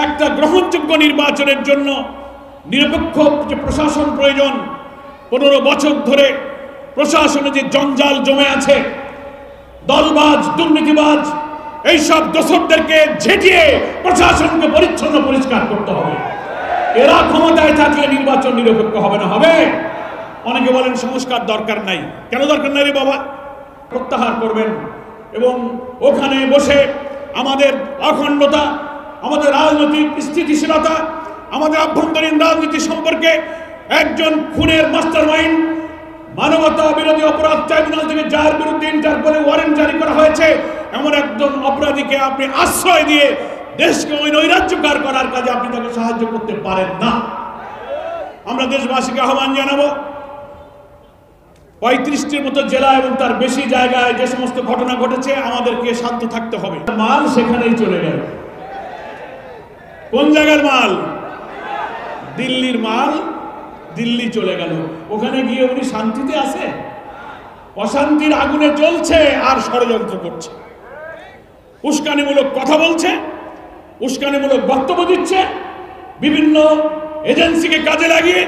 একটা গ্রহণযোগ্য নির্বাচনের জন্য নিরপেক্ষ যে প্রশাসন প্রয়োজন। 15 বছর ধরে প্রশাসনে যে জঞ্জাল জমে আছে, দলবাজ দুর্নীতিবাজ এইসব দোষরদেরকে ঝেঁটিয়ে প্রশাসনকে পরিচ্ছন্ন পরিষ্কার করতে হবে। এরা ক্ষমতায় থাকলে নির্বাচন নিরপেক্ষ হবে না? হবে। অনেকে বলেন সংস্কার দরকার নাই। কেন দরকার নাই রে বাবা? প্রত্যাহার করবেন এবং ওখানে বসে আমাদের অখণ্ডতা, আমাদের রাজনৈতিক স্থিতিশীলতা, আমাদের আভ্যন্তরীণ রাজনীতি সম্পর্কে একজন খুনের মাস্টারমাইন্ড মানবতা বিরোধী অপরাধ ট্রাইব্যুনাল থেকে যার বিরুদ্ধে ইন্টারপোলে ওয়ারেন্ট জারি করা হয়েছে, এমন একজন অপরাধীকে আপনি আশ্রয় দিয়ে দেশকে ওই নৈরাজ্যকার করার কাজে আপনি তাকে সাহায্য করতে পারেন না। আমরা দেশবাসীকে আহ্বান জানাবো, 35টির মতো জেলা এবং তার বেশি জায়গায় যে সমস্ত ঘটনা ঘটেছে আমাদেরকে শান্ত থাকতে হবে। মাল সেখানেই চলে গেল। কোন জায়গার মাল? দিল্লির মাল দিল্লি চলে গেল। ওখানে গিয়ে উনি শান্তিতে আছে? অশান্তির আগুনে জ্বলছে আর ষড়যন্ত্র করছে, উস্কানিমূলক কথা বলছে, উস্কানিমূলক বক্তব্য দিচ্ছে, বিভিন্ন এজেন্সিকে কাজে লাগিয়ে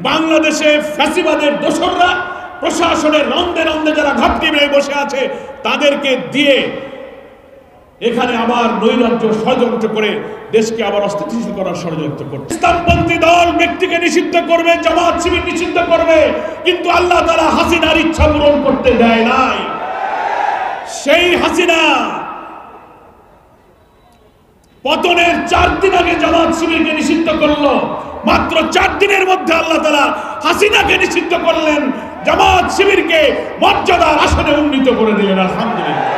বাংলাদেশে ফ্যাসিবাদের দোসররা প্রশাসনের রন্ধে রন্ধে যারা ঘাপটি মেয়ে বসে আছে তাদেরকে দিয়ে এখানে আবার নৈরাজ্য ষড়যন্ত্র করে দেশকে আবার অস্থিতিশীল করার ষড়যন্ত্র করছে। ইসলামপন্থী দল ব্যক্তিকে নিষিদ্ধ করবে, জামাত শিবির নিষিদ্ধ করবে, কিন্তু আল্লাহ তাআলা হাসিনার ইচ্ছা পূরণ করতে দেয় নাই। সেই হাসিনা পতনের 4 দিন আগে জামাত শিবিরকে নিষিদ্ধ করলো। মাত্র 4 দিনের মধ্যে আল্লাহ তাআলা হাসিনাকে নিষিদ্ধ করলেন, জামাত শিবিরকে মর্যাদার আসনে উন্নীত করে দিলেন। আলহামদুলিল্লাহ।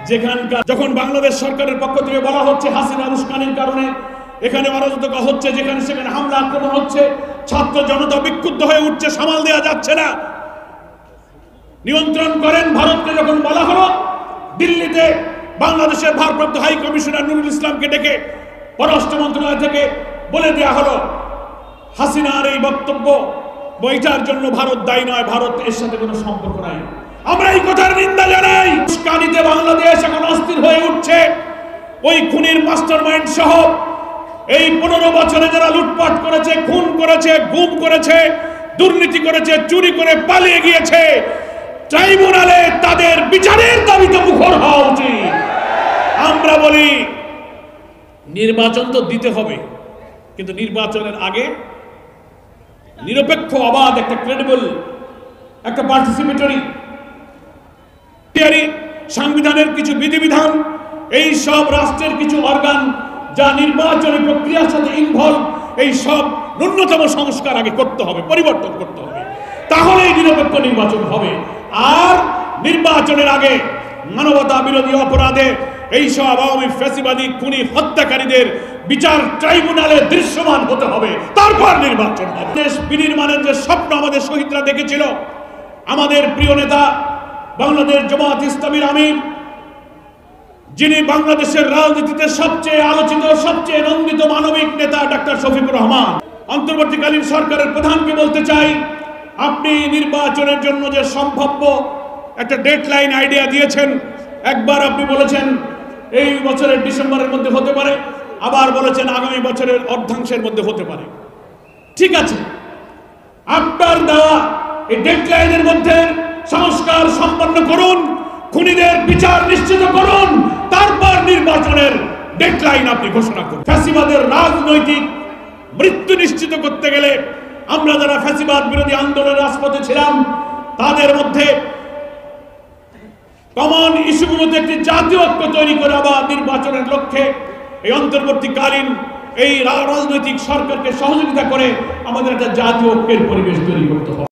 যেখানকার যখন বাংলাদেশ সরকারের পক্ষ থেকে বলা হচ্ছে হাসিনার উস্কানির কারণে এখানে অরাজকতা হচ্ছে, যেখানে সেখানে হামলা আক্রমণ হচ্ছে, ছাত্র জনতা বিক্ষুব্ধ হয়ে উঠছে, সামাল দেওয়া যাচ্ছে না, নিয়ন্ত্রণ করেন। ভারতকে যখন বলা হলো, দিল্লিতে বাংলাদেশের ভারপ্রাপ্ত হাই কমিশনার নুরুল ইসলামকে ডেকে পররাষ্ট্র মন্ত্রণালয় থেকে বলে দেওয়া হলো হাসিনার এই বক্তব্য বইটার জন্য ভারত দায়ী নয়, ভারত এর সাথে কোনো সম্পর্ক নাই। আমরা এই কথার নিন্দা জানাই। উস্কানিতে বাংলাদেশ এখন অস্থির হয়ে উঠছে। ওই খুনির মাস্টারমাইন্ড সহ এই 15 বছরে যারা লুটপাট করেছে, খুন করেছে, গুম করেছে, দুর্নীতি করেছে, চুরি করে পালিয়ে গিয়েছে, ট্রাইব্যুনালে তাদের বিচারের দাবিতে মুখর হওয়া উচিত। আমরা বলি নির্বাচন তো দিতে হবে, কিন্তু নির্বাচনের আগে নিরপেক্ষ, অবাধ, একটা ক্রেডিবল, একটা পার্টিসিপেটরি সংবিধানের কিছু বিধিবিধান, এই সব রাষ্ট্রের কিছু অর্গান যা নির্বাচনী প্রক্রিয়ার সাথে ইনভলভ, এই সব ন্যূনতম সংস্কার আগে করতে হবে, পরিবর্তন করতে হবে, তাহলেই নিরপেক্ষ নির্বাচন হবে। আর নির্বাচনের আগে মানবতা বিরোধী অপরাধে এই সব আওয়ামী ফ্যাসিবাদী খুনি হত্যাকারীদের বিচার ট্রাইব্যুনালে দৃশ্যমান হতে হবে, তারপর নির্বাচন হবে। দেশ বিনির্মাণের যে স্বপ্ন আমাদের শহীদরা দেখেছিল, আমাদের প্রিয় নেতা বাংলাদেশ জামাত ইসলামীর আমির, যিনি বাংলাদেশের রাজনীতিতে সবচেয়ে আলোচিত, সবচেয়ে নন্দিত মানবিক নেতা ডাক্তার শফিকুর রহমান, অন্তর্বর্তীকালীন সরকারের প্রধানকে বলতে চাই, আপনি নির্বাচনের জন্য যে সম্ভাব্য একটা ডেডলাইন আইডিয়া দিয়েছেন, একবার আপনি বলেছেন এই বছরের ডিসেম্বরের মধ্যে হতে পারে, আবার বলেছেন আগামী বছরের অর্ধাংশের মধ্যে হতে পারে। ঠিক আছে, আপনার দেওয়া এই ডেডলাইনের মধ্যে সংস্কার সম্পন্ন করুন, খুনিদের বিচার নিশ্চিত করুন, তারপর নির্বাচনের ডেডলাইন আপনি ঘোষণা করুন। ফ্যাসিবাদের রাজনৈতিক মৃত্যু নিশ্চিত করতে গেলে আমরা যারা ফ্যাসিবাদ বিরোধী আন্দোলনের রাজপথে ছিলাম, তাদের মধ্যে কমন ইস্যুগুলোতে একটি জাতীয় ঐক্য তৈরি করে আবার নির্বাচনের লক্ষ্যে এই অন্তর্বর্তীকালীন এই রাজনৈতিক সরকারকে সহযোগিতা করে আমাদের একটা জাতীয় ঐক্যের পরিবেশ তৈরি করতে হবে।